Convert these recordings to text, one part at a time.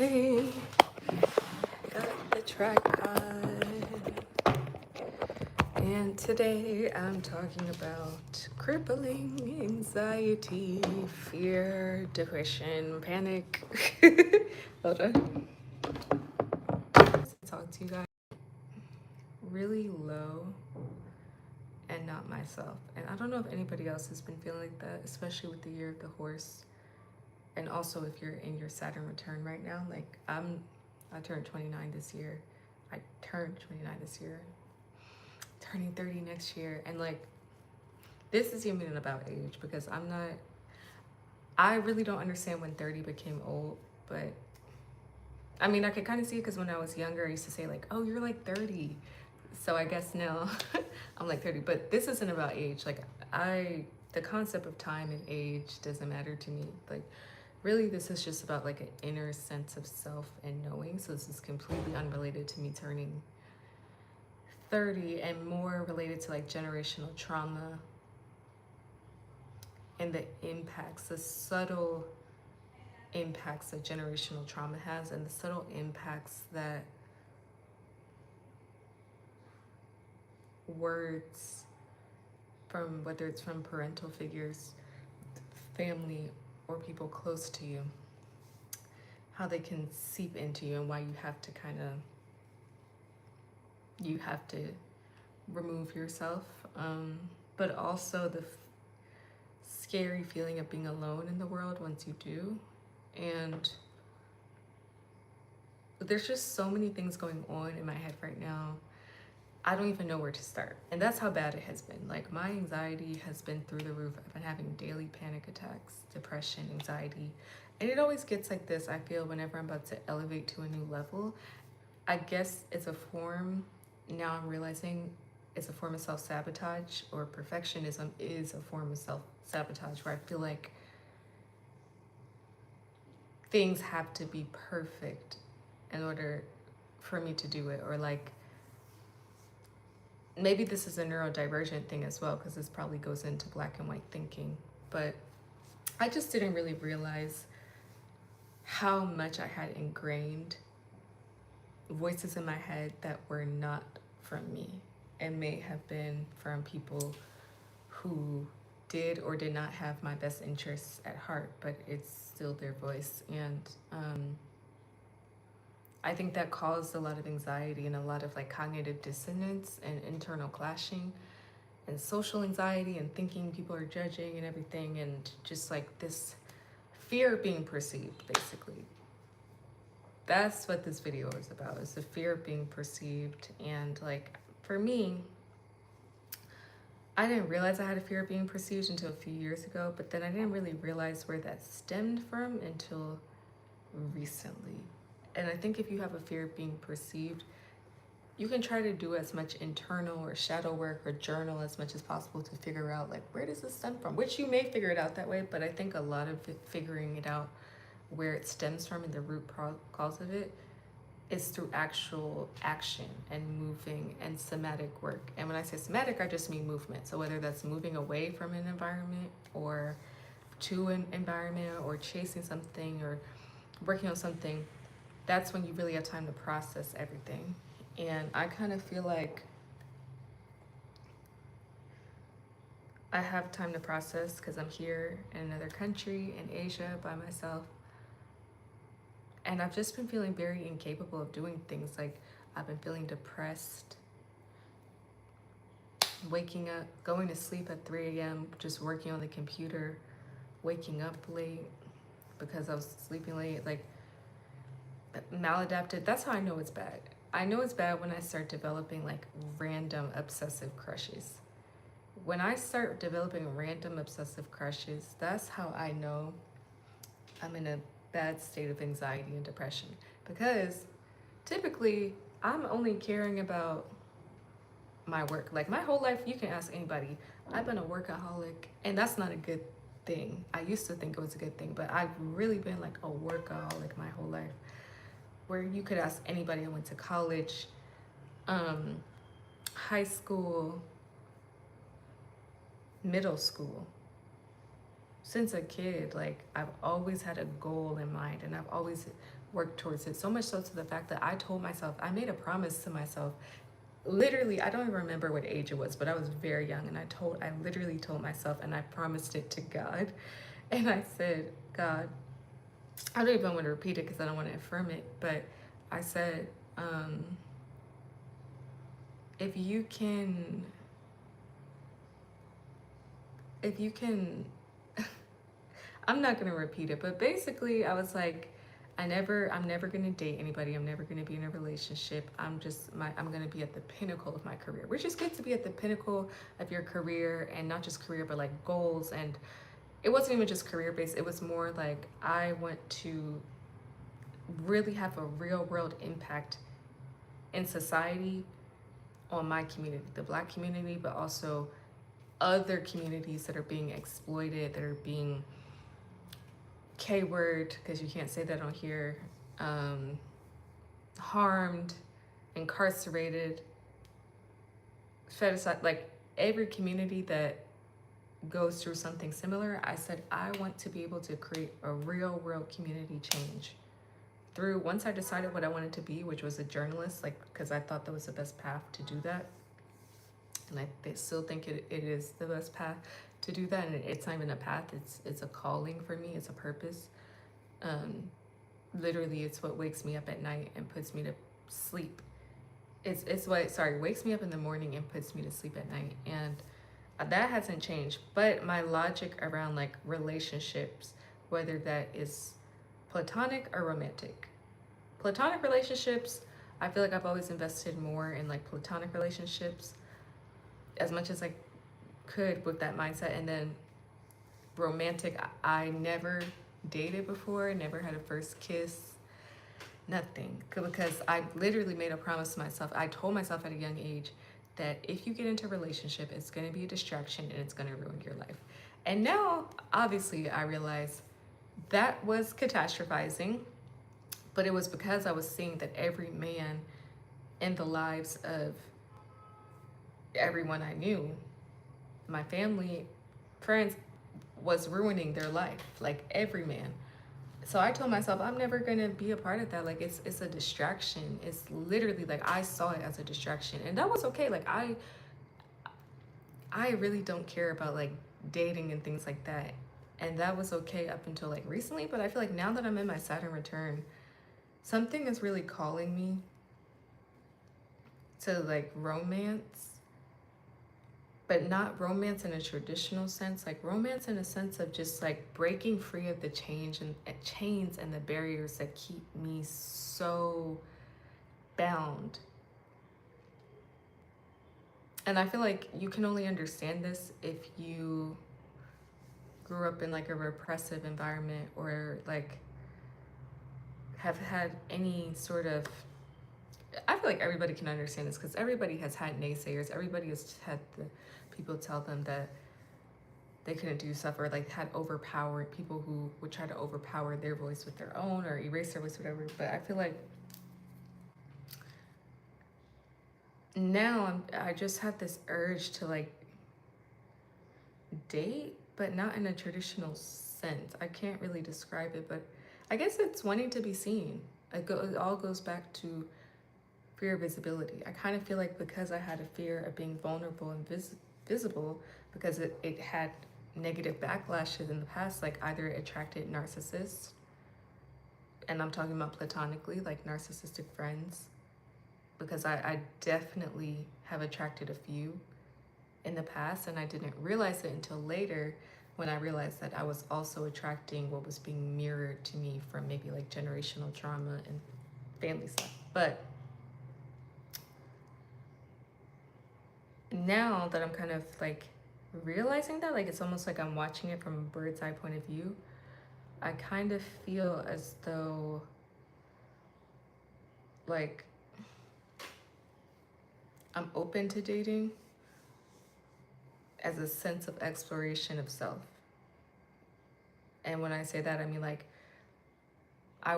Hey, got the tripod. And today I'm talking about crippling anxiety, fear, depression, panic. Hold on. Talk to you guys really low and not myself. And I don't know if anybody else has been feeling like that, especially with the year of the horse. And also if you're in your Saturn return right now, like I turned 29 this year. I turned 29 this year. Turning 30 next year. And like, this is even about age because I really don't understand when 30 became old, but I mean, I could kind of see it because when I was younger, I used to say like, oh, you're like 30. So I guess now I'm like 30, but this isn't about age. Like the concept of time and age doesn't matter to me. Like really, this is just about like an inner sense of self and knowing. So this is completely unrelated to me turning 30 and more related to like generational trauma and the impacts, the subtle impacts that generational trauma has and the subtle impacts that words from, whether it's from parental figures, family, or people close to you, how they can seep into you and why you have to remove yourself, but also the scary feeling of being alone in the world once you do. And there's just so many things going on in my head right now. I don't even know where to start. And that's how bad it has been. Like my anxiety has been through the roof. I've been having daily panic attacks, depression, anxiety. And it always gets like this, I feel, whenever I'm about to elevate to a new level. I guess it's a form, now I'm realizing it's a form of self-sabotage, or perfectionism is a form of self-sabotage, where I feel like things have to be perfect in order for me to do it. Or like, maybe this is a neurodivergent thing as well, because this probably goes into black and white thinking. But I just didn't really realize how much I had ingrained voices in my head that were not from me and may have been from people who did or did not have my best interests at heart, but it's still their voice. And I think that caused a lot of anxiety and a lot of like cognitive dissonance and internal clashing and social anxiety and thinking people are judging and everything, and just like this fear of being perceived, basically. That's what this video is about, is the fear of being perceived. And like, for me, I didn't realize I had a fear of being perceived until a few years ago, but then I didn't really realize where that stemmed from until recently. And I think if you have a fear of being perceived, you can try to do as much internal or shadow work or journal as much as possible to figure out like, where does this stem from? Which you may figure it out that way, but I think a lot of it, figuring it out where it stems from and the root cause of it, is through actual action and moving and somatic work. And when I say somatic, I just mean movement. So whether that's moving away from an environment or to an environment, or chasing something or working on something, that's when you really have time to process everything. And I kind of feel like I have time to process because I'm here in another country in Asia by myself. And I've just been feeling very incapable of doing things. Like I've been feeling depressed, waking up, going to sleep at 3 a.m., just working on the computer, waking up late because I was sleeping late, like maladapted. That's how I know it's bad. I know it's bad when I start developing like random obsessive crushes. When I start developing random obsessive crushes, that's how I know I'm in a bad state of anxiety and depression. Because typically I'm only caring about my work. Like my whole life, you can ask anybody, I've been a workaholic, and that's not a good thing. I used to think it was a good thing, but I've really been like a workaholic my whole life. Where you could ask anybody, I went to college, high school, middle school, since a kid, like I've always had a goal in mind and I've always worked towards it. So much so to the fact that I told myself, I made a promise to myself. Literally, I don't even remember what age it was, but I was very young and I literally told myself and I promised it to God. And I said, God, I don't even want to repeat it because I don't want to affirm it, but I said, um, if you can, if you can I'm not gonna repeat it, but basically I was like, I'm never gonna date anybody. I'm never gonna be in a relationship. I'm gonna be at the pinnacle of my career, which is good to be at the pinnacle of your career, and not just career, but like goals. And it wasn't even just career based. It was more like I want to really have a real world impact in society on my community, the Black community, but also other communities that are being exploited, that are being K word, because you can't say that on here, harmed, incarcerated, fetishized, like every community that goes through something similar. I said, I want to be able to create a real world community change through, once I decided what I wanted to be, which was a journalist, like, because I thought that was the best path to do that. And I still think it is the best path to do that. And it's not even a path, it's a calling for me, it's a purpose. Um, Literally, it's what wakes me up at night and puts me to sleep. It's what, sorry, wakes me up in the morning and puts me to sleep at night. And that hasn't changed. But my logic around like relationships, whether that is platonic or romantic. Platonic relationships, I feel like I've always invested more in like platonic relationships as much as I could with that mindset. And then romantic, I never dated before, never had a first kiss, nothing. Because I literally made a promise to myself. I told myself at a young age that if you get into a relationship, it's going to be a distraction and it's going to ruin your life. And now, obviously, I realize that was catastrophizing, but it was because I was seeing that every man in the lives of everyone I knew, my family, friends, was ruining their life, like every man. So I told myself I'm never gonna be a part of that. Like it's a distraction. It's literally like I saw it as a distraction, and that was okay. Like I really don't care about like dating and things like that, and that was okay up until like recently. But I feel like now that I'm in my Saturn return, something is really calling me to like romance, but not romance in a traditional sense, like romance in a sense of just like breaking free of the chains and the barriers that keep me so bound. And I feel like you can only understand this if you grew up in like a repressive environment, or like have had any sort of, I feel like everybody can understand this because everybody has had naysayers. Everybody has had the people tell them that they couldn't do stuff, or like had overpowered people who would try to overpower their voice with their own or erase their voice, whatever. But I feel like now I just have this urge to like date, but not in a traditional sense. I can't really describe it, but I guess it's wanting to be seen. It all goes back to fear of visibility. I kind of feel like because I had a fear of being vulnerable and visible, because it had negative backlashes in the past, like either it attracted narcissists, and I'm talking about platonically, like narcissistic friends, because I definitely have attracted a few in the past, and I didn't realize it until later when I realized that I was also attracting what was being mirrored to me from maybe like generational trauma and family stuff. But now that I'm kind of like realizing that, like it's almost like I'm watching it from a bird's eye point of view, I kind of feel as though like I'm open to dating as a sense of exploration of self. And when I say that, I mean like I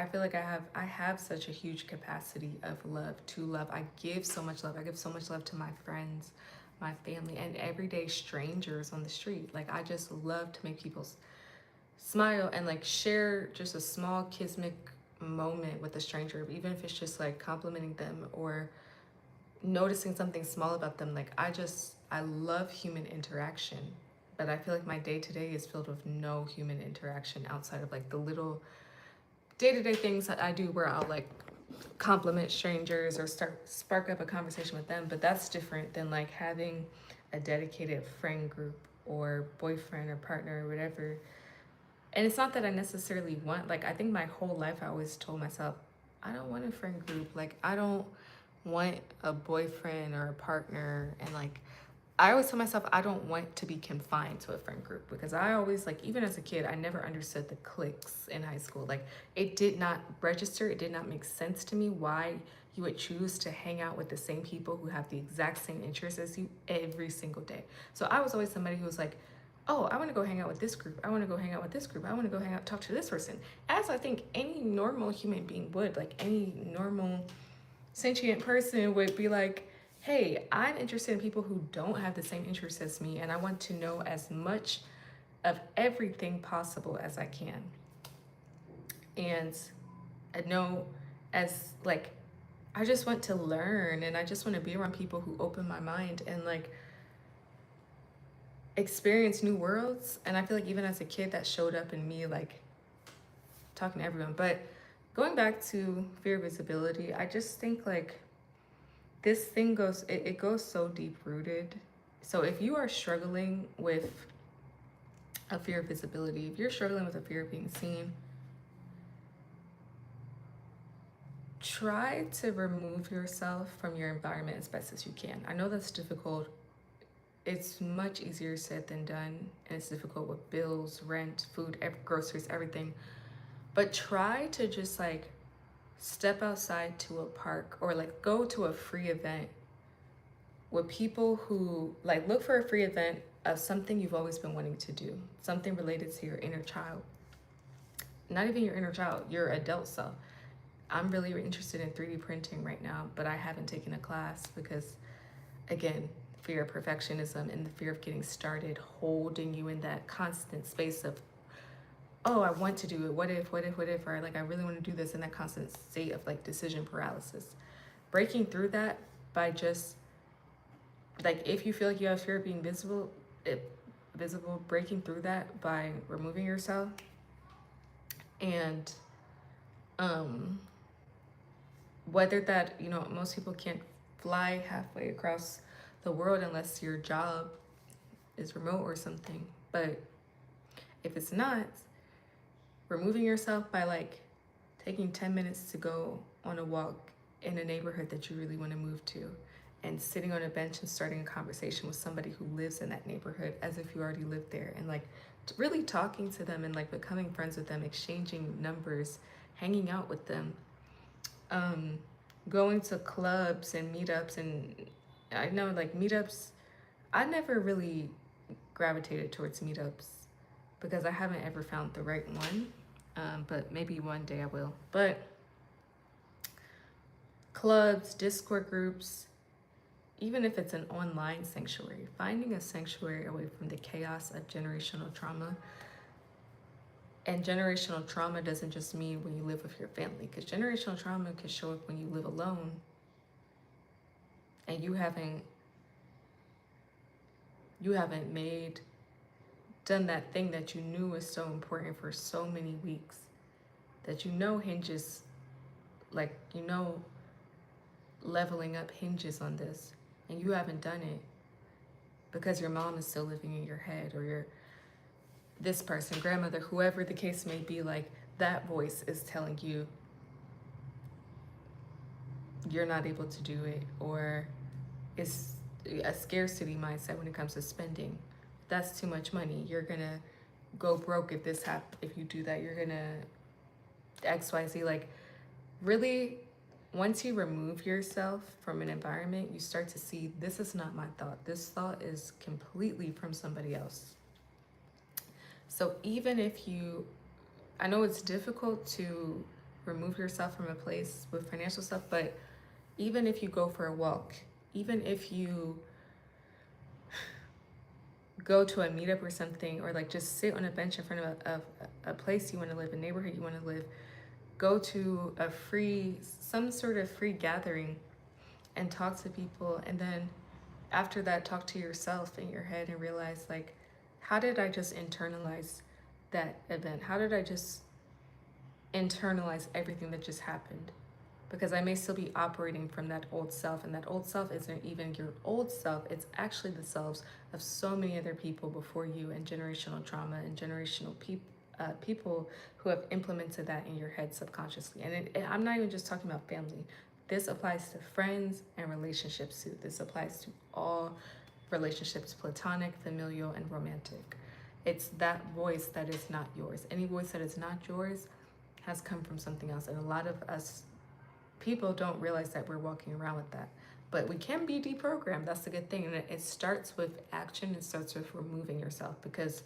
feel like I have such a huge capacity of love, to love. I give so much love. I give so much love to my friends, my family, and everyday strangers on the street. Like, I just love to make people smile and like share just a small kismic moment with a stranger, even if it's just like complimenting them or noticing something small about them. Like, I love human interaction, but I feel like my day to day is filled with no human interaction outside of like the little day to day things that I do where I'll like compliment strangers or spark up a conversation with them. But that's different than like having a dedicated friend group or boyfriend or partner or whatever. And it's not that I necessarily want, like, I think my whole life I always told myself, I don't want a friend group. Like, I don't want a boyfriend or a partner. And like, I always tell myself I don't want to be confined to a friend group, because I always, like, even as a kid, I never understood the cliques in high school. Like, it did not register, it did not make sense to me why you would choose to hang out with the same people who have the exact same interests as you every single day. So I was always somebody who was like, oh, I want to go hang out with this group. I want to go hang out with this group. I want to go hang out, talk to this person. As I think any normal human being would, like any normal sentient person would be like, hey, I'm interested in people who don't have the same interests as me, and I want to know as much of everything possible as I can. And I know, as like, I just want to learn, and I just want to be around people who open my mind and like experience new worlds. And I feel like even as a kid, that showed up in me, like talking to everyone. But going back to fear of visibility, I just think like this thing goes, it goes so deep rooted. So if you are struggling with a fear of visibility, if you're struggling with a fear of being seen, try to remove yourself from your environment as best as you can. I know that's difficult. It's much easier said than done, and it's difficult with bills, rent, food, groceries, everything. But try to just like step outside to a park, or like go to a free event with people who, like, look for a free event of something you've always been wanting to do, something related to your inner child. Not even your inner child, your adult self. I'm really interested in 3D printing right now, but I haven't taken a class because, again, fear of perfectionism and the fear of getting started, holding you in that constant space of, oh, I want to do it. What if, or like, I really want to do this, in that constant state of like decision paralysis. Breaking through that by just, like, if you feel like you have fear of being visible, breaking through that by removing yourself. And whether that, you know, most people can't fly halfway across the world unless your job is remote or something. But if it's not, removing yourself by like taking 10 minutes to go on a walk in a neighborhood that you really want to move to, and sitting on a bench and starting a conversation with somebody who lives in that neighborhood as if you already lived there, and like really talking to them and like becoming friends with them, exchanging numbers, hanging out with them, going to clubs and meetups. And I know, like, meetups, I never really gravitated towards meetups because I haven't ever found the right one, but maybe one day I will. But clubs, Discord groups, even if it's an online sanctuary, finding a sanctuary away from the chaos of generational trauma. And generational trauma doesn't just mean when you live with your family, because generational trauma can show up when you live alone and you haven't done that thing that you knew was so important for so many weeks, that you know hinges, like, you know, leveling up hinges on this, and you haven't done it because your mom is still living in your head, or your this person, grandmother, whoever the case may be. Like, that voice is telling you you're not able to do it, or it's a scarcity mindset when it comes to spending. That's too much money. You're gonna go broke if this happens. If you do that, you're gonna XYZ. Like, really, once you remove yourself from an environment, you start to see, this is not my thought. This thought is completely from somebody else. So even if you, I know it's difficult to remove yourself from a place with financial stuff, but even if you go for a walk, even if you go to a meetup or something, or like just sit on a bench in front of a place you want to live, a neighborhood you want to live, go to a free, some sort of free gathering and talk to people. And then after that, talk to yourself in your head and realize, like, how did I just internalize that event? How did I just internalize everything that just happened? Because I may still be operating from that old self, and that old self isn't even your old self. It's actually the selves of so many other people before you, and generational trauma and generational people who have implemented that in your head subconsciously. And I'm not even just talking about family. This applies to friends and relationships too. This applies to all relationships, platonic, familial, and romantic. It's that voice that is not yours. Any voice that is not yours has come from something else. And a lot of us people don't realize that we're walking around with that. But we can be deprogrammed. That's the good thing. And it starts with action. It starts with removing yourself, because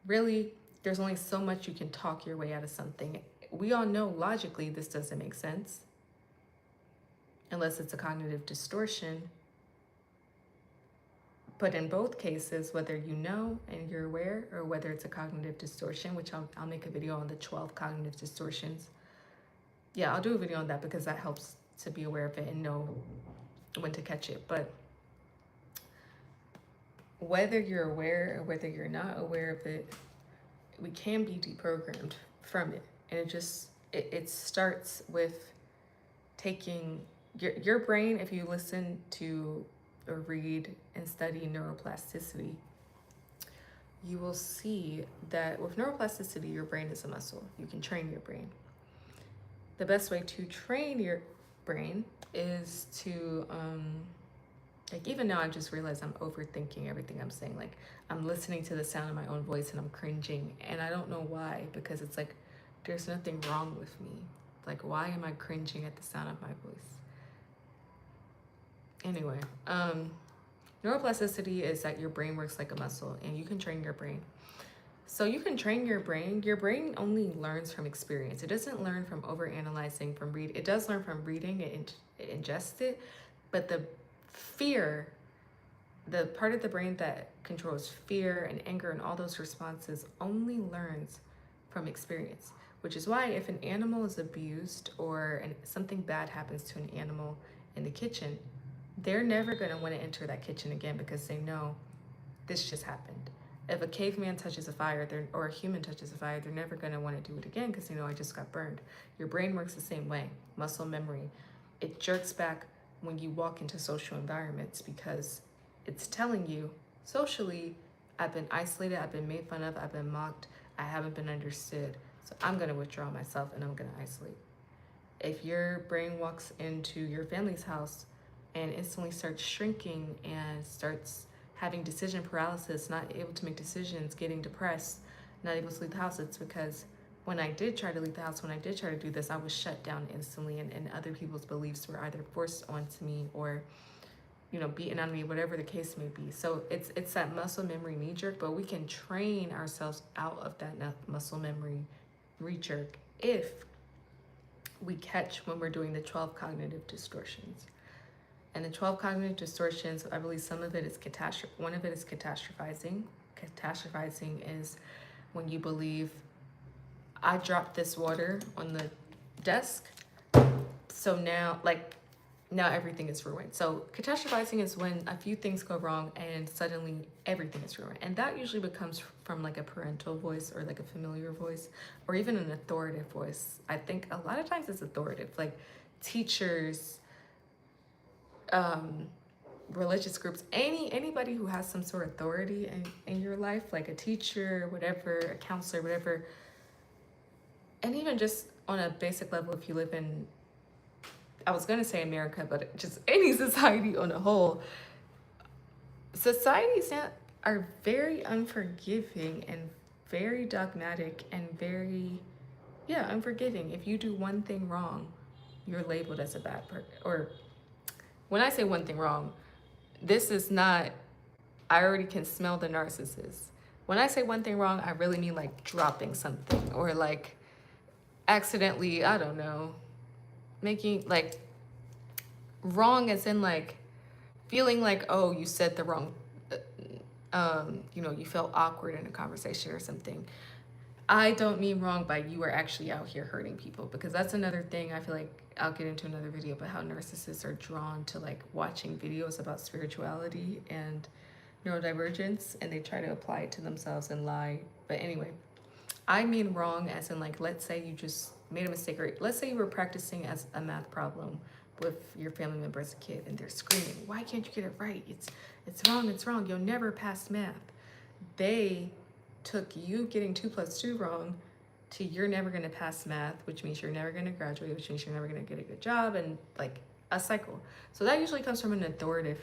really, there's only so much you can talk your way out of something. We all know logically this doesn't make sense unless it's a cognitive distortion. But in both cases, whether you know and you're aware, or whether it's a cognitive distortion, which I'll make a video on the 12 cognitive distortions. Yeah, I'll do a video on that because that helps to be aware of it and know when to catch it. But whether you're aware or whether you're not aware of it, we can be deprogrammed from it. And it starts with taking your brain. If you listen to or read and study neuroplasticity, you will see that with neuroplasticity, your brain is a muscle. You can train your brain. The best way to train your brain is to, like, even now I just realized I'm overthinking everything I'm saying. Like, I'm listening to the sound of my own voice and I'm cringing. And I don't know why, because it's like, there's nothing wrong with me. Like, why am I cringing at the sound of my voice? Anyway, neuroplasticity is that your brain works like a muscle, and you can train your brain. So you can train your brain. Your brain only learns from experience. It doesn't learn from overanalyzing, from reading. It does learn from reading, it ingests it, but the fear, the part of the brain that controls fear and anger and all those responses, only learns from experience. Which is why if an animal is abused or something bad happens to an animal in the kitchen, they're never going to want to enter that kitchen again, because they know this just happened. If a caveman touches a fire, or a human touches a fire, they're never going to want to do it again, because they know I just got burned. Your brain works the same way. Muscle memory. It jerks back when you walk into social environments, because it's telling you socially, I've been isolated, I've been made fun of, I've been mocked, I haven't been understood. So I'm going to withdraw myself and I'm going to isolate. If your brain walks into your family's house and instantly starts shrinking and starts having decision paralysis, not able to make decisions, getting depressed, not able to leave the house, it's because when I did try to leave the house, when I did try to do this, I was shut down instantly, and other people's beliefs were either forced onto me or, beaten on me, whatever the case may be. So it's that muscle memory knee jerk, but we can train ourselves out of that muscle memory knee jerk if we catch when we're doing the 12 cognitive distortions. And the 12 cognitive distortions, I believe some of it is one of it is catastrophizing. Catastrophizing is when you believe, I dropped this water on the desk, so now everything is ruined. So catastrophizing is when a few things go wrong and suddenly everything is ruined. And that usually becomes from like a parental voice or like a familiar voice or even an authoritative voice. I think a lot of times it's authoritative, like teachers, religious groups, anybody who has some sort of authority in your life, like a teacher, whatever, a counselor, whatever. And even just on a basic level, if you live in, I was going to say America, but just any society on a whole, societies are very unforgiving and very dogmatic and very, unforgiving. If you do one thing wrong, you're labeled as a bad person. Or when I say one thing wrong, this is not, I already can smell the narcissist. When I say one thing wrong, I really mean like dropping something or like accidentally, I don't know, making like wrong as in like feeling like, oh, you said the wrong, you know, you felt awkward in a conversation or something. I don't mean wrong by you are actually out here hurting people, because that's another thing I feel like I'll get into another video, but how narcissists are drawn to like watching videos about spirituality and neurodivergence, and they try to apply it to themselves and lie. But anyway, I mean wrong as in like, let's say you just made a mistake, or let's say you were practicing as a math problem with your family member as a kid and they're screaming, why can't you get it right? It's wrong, you'll never pass math. They took you getting 2 plus 2 wrong to you're never going to pass math, which means you're never going to graduate, which means you're never going to get a good job, and like a cycle. So that usually comes from an authoritative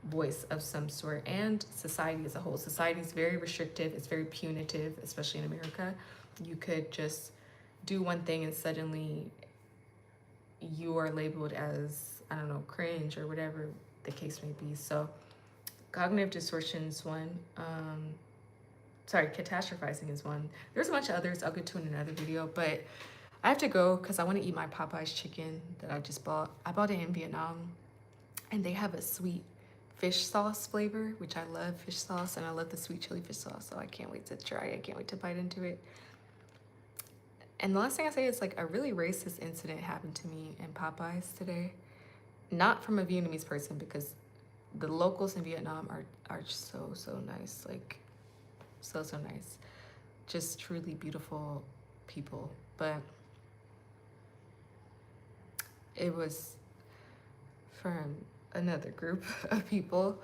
voice of some sort, and society as a whole. Society is very restrictive, it's very punitive, especially in America. You could just do one thing and suddenly you are labeled as, I don't know, cringe or whatever the case may be. So cognitive distortion is one. Catastrophizing is one. There's a bunch of others I'll get to in another video, but I have to go because I want to eat my Popeye's chicken that I just bought. I bought it in Vietnam, and they have a sweet fish sauce flavor, which I love fish sauce, and I love the sweet chili fish sauce, so I can't wait to try it. I can't wait to bite into it. And the last thing I say is like a really racist incident happened to me in Popeyes today. Not from a Vietnamese person, because the locals in Vietnam are so nice. Like, so nice. Just truly beautiful people. But it was from another group of people.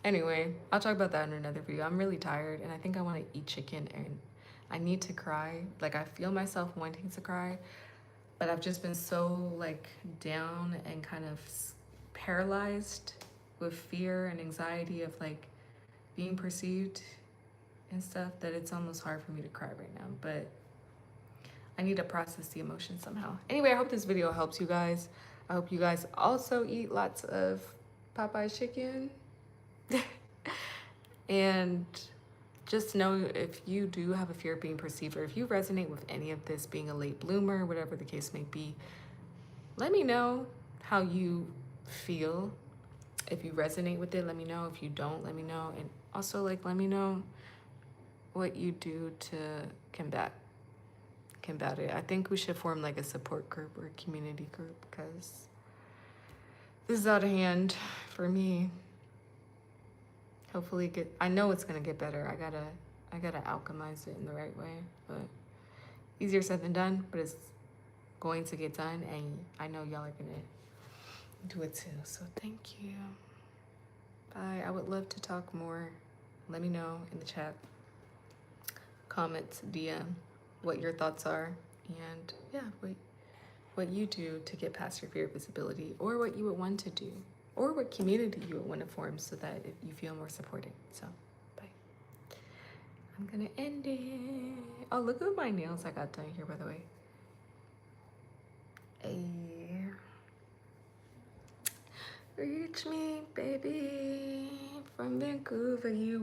Anyway, I'll talk about that in another video. I'm really tired and I think I want to eat chicken, and I need to cry. Like, I feel myself wanting to cry, but I've just been so like down and kind of paralyzed with fear and anxiety of like being perceived and stuff that it's almost hard for me to cry right now, but I need to process the emotion somehow. Anyway, I hope this video helps you guys. I hope you guys also eat lots of Popeye's chicken. And just know, if you do have a fear of being perceived, or if you resonate with any of this, being a late bloomer, whatever the case may be, let me know how you feel. If you resonate with it, let me know. If you don't, let me know. And also, like, let me know what you do to combat it. I think we should form like a support group or a community group, because this is out of hand for me. Hopefully I know it's gonna get better. I gotta alchemize it in the right way, but easier said than done, but it's going to get done, and I know y'all are gonna do it too. So thank you. Bye. I would love to talk more. Let me know in the chat, comments, DM, what your thoughts are, and yeah, what you do to get past your fear of visibility, or what you would want to do, or what community you would want to form so that you feel more supported. So, bye. I'm gonna end it. Oh, look at my nails I got done here, by the way. Hey. Reach me, baby, from Vancouver, you